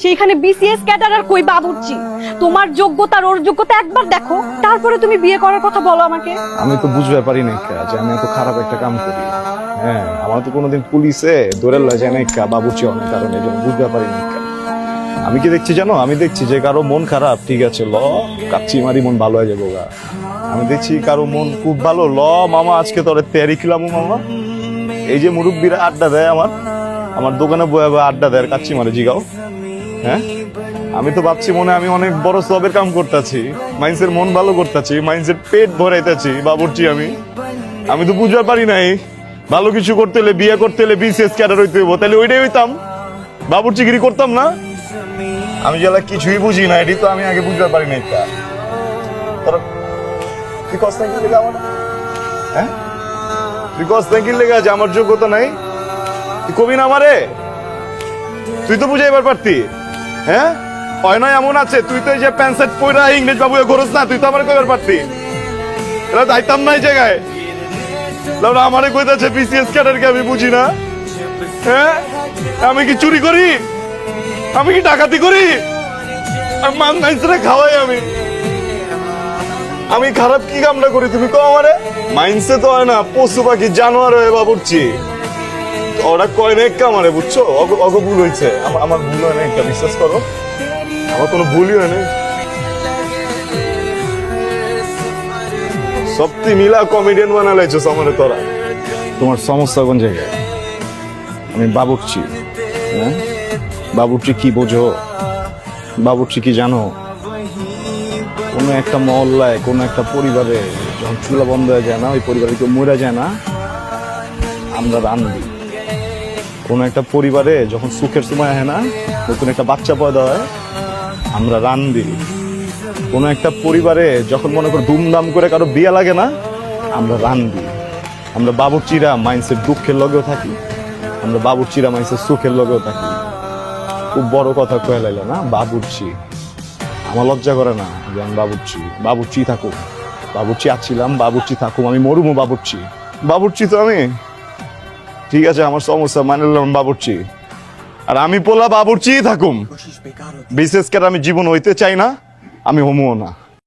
সেইখানে BCS cadre আর কই বাবুর্চি। তোমার যোগ্যতা আর ওর যোগ্যতা একবার দেখো, তারপরে তুমি বিয়ে করার কথা বলো আমাকে। আমি তো বুঝতে পারি না যে আমি এত খারাপ একটা কাম করি। হ্যাঁ, আমার তো কোনোদিন পুলিশে ধরে লয় যায় না বাবুর্চি অনেক কারণে, এই জন্য বুঝতে পারি না। আমি কি দেখছি জানো, আমি দেখছি যে কারো মন খারাপ, ঠিক আছে ল কাচ্চি মারি মন ভালো হয়ে যাবো গা। আমি দেখছি কারো মন খুব ভালো, ল মামা আজকে তোরে তেয়ারি খিলামু মামা। এই যে মুরব্বীরা আড্ডা দেয় আমার দোকানে বয়ে বয়ে আড্ডা দেয়, কাচ্চি মারে জিগাও। হ্যাঁ, আমি তো ভাবছি মনে আমি অনেক বড় সবের কাম করতেছি, মাইন্সের মন ভালো করতেছি, মাইন্সের পেট ভরাইতেছি বাবুর্চি। আমি তো বুঝতে পারি নাই ভালো কিছু করতে হলে, বিয়ে করতে হলে বিসিএস ক্যাডার হইতে হইব, তাহলে ওইটাই হইতাম, বাবুর্চিগিরি করতাম না। আমি যেটা কিছুই বুঝি না, এটি তো আমি আগে বুঝতে পারি না। এটা তুই কষ্ট লেগে আমার, হ্যাঁ তুই কষ্ট লেগে আছে আমার যোগ্যতা নাই, তুই কবি না আমারে, তুই তো বুঝাইবার পারতি। হ্যাঁ, হয় নয় এমন আছে, তুই তো এই যে প্যান্ট শার্ট পরা ইংরেজ বাবু ঘোরস না, তুই তো আমার কইবার পারতি। এটা দাইতাম না এই জায়গায়, আমারে কইতাছে বিসিএস ক্যাডারকে আমি বুঝি না। হ্যাঁ, আমি কি চুরি করি, আমি কি ডাকাতি করি, খাওয়াই আমি খারাপ কি কামটা করি তুমি কো আমারে? মাইন্সে তো হয় না, পশু পাখি জানোয়ার হয়ে বাবুর্চি, ওরা কয় না একটা আমারে, বুঝছো? অগ ভুল হয়েছে, আমার ভুল হয় না, একটা বিশ্বাস করো, আমার কোনো ভুলই হয় না। সত্যি মিলা কমেডিয়ান বানালাইছো আমারে তোরা। তোমার সমস্যা কোন জায়গায়? আমি বাবুর্চি। হ্যাঁ, বাবুর্চি কি বোঝো? বাবুর্চি কি জানো? কোনো একটা মহল্লায়, কোনো একটা পরিবারে যখন চুলা বন্ধ হয়ে যায় না, ওই পরিবারে কেউ মরে যায় না, আমরা রান্ধি। কোনো একটা পরিবারে যখন সুখের সময় হয় না, নতুন একটা বাচ্চা পয়দা হয়, আমরা রান্ধি। কোনো একটা পরিবারে যখন মনে করো ধুমধাম করে কারো বিয়ে লাগে না, আমরা রান্ধি। আমরা বাবুর্চিরা মাইন্সের দুঃখের লগেও থাকি, আমরা বাবুর্চিরা মাইন্সের সুখের লগেও থাকি। খুব বড় কথা কয়ে লাইল না, বাবুর্চি। আমার লজ্জা করে না যে আমি বাবুর্চি থাকুক, বাবুর্চি আছিলাম, বাবুর্চি থাকুক, আমি মরুমো বাবুর্চি। বাবুর্চি তো আমি, ঠিক আছে, আমার সমস্যা মানে নিলাম বাবুর্চি, আর আমি পোলা বাবুর্চি থাকুম। বিশেষ করে আমি জীবন হইতে চাই না, আমি হমুও না।